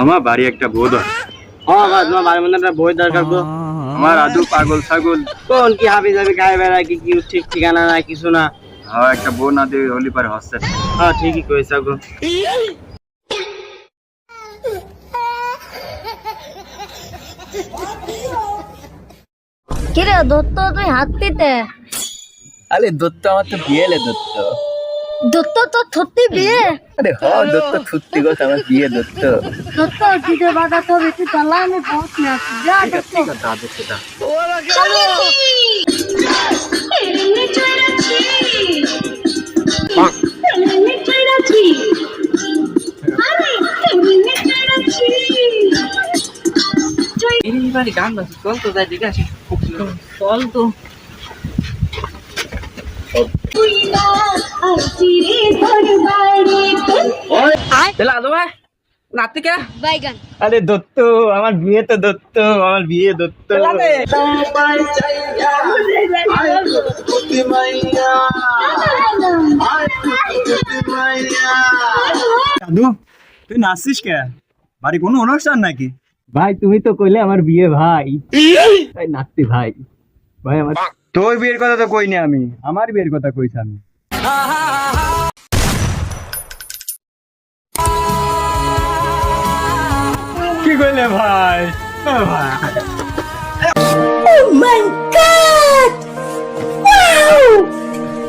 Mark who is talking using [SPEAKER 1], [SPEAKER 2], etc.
[SPEAKER 1] আমার বাড়ি একটা বউ দরকার।
[SPEAKER 2] হ্যাঁ ভাই, তোমার বাড়ির মধ্যে একটা বই দরকার তো।
[SPEAKER 1] আমার আদু পাগল ছাগল।
[SPEAKER 2] কোন কি হাবি যাবি গায়ে বেড়ায়, কি কি ঠিক ঠিকানা নাই কিছু না।
[SPEAKER 1] হ্যাঁ, একটা বউ না দিয়ে হলি পারে হচ্ছে না।
[SPEAKER 2] হ্যাঁ ঠিকই কইছ গো।
[SPEAKER 3] কিরে দত্ত, তুই হাঁটতিতে?
[SPEAKER 4] আরে দত্ত আমার তো বিয়ে এলে দত্ত।
[SPEAKER 3] দত্ত তো সত্যি বিয়ে?
[SPEAKER 4] আরে হ দত্ত সত্যি কথা, আমার বিয়ে দত্ত।
[SPEAKER 3] দত্ত দিতে বাধা তো বেশি চালা, আমি বহুত না যা দত্ত।
[SPEAKER 2] এইবারে গান বাজছে, চল তো যাই দেখে আসি। চল তো। তাহলে আদু ভাই নাতি কে?
[SPEAKER 3] বাইগান।
[SPEAKER 2] আরে দত্ত, আমার বিয়ে তো দত্ত, আমার বিয়ে দত্ত।
[SPEAKER 1] দাদু, তুই নাচছিস কে? বাড়ি কোনো অনুষ্ঠান নাকি?
[SPEAKER 2] ভাই তুমি তো কইলে আমার বিয়ে ভাই, তাই নাতি ভাই। ভাই আমার
[SPEAKER 1] তোর বিয়ের কথা তো কইনি আমি, আমার বিয়ের কথা কইছি আমি। কি কইলে ভাই? ও ভাই,
[SPEAKER 3] Oh my god! Wow!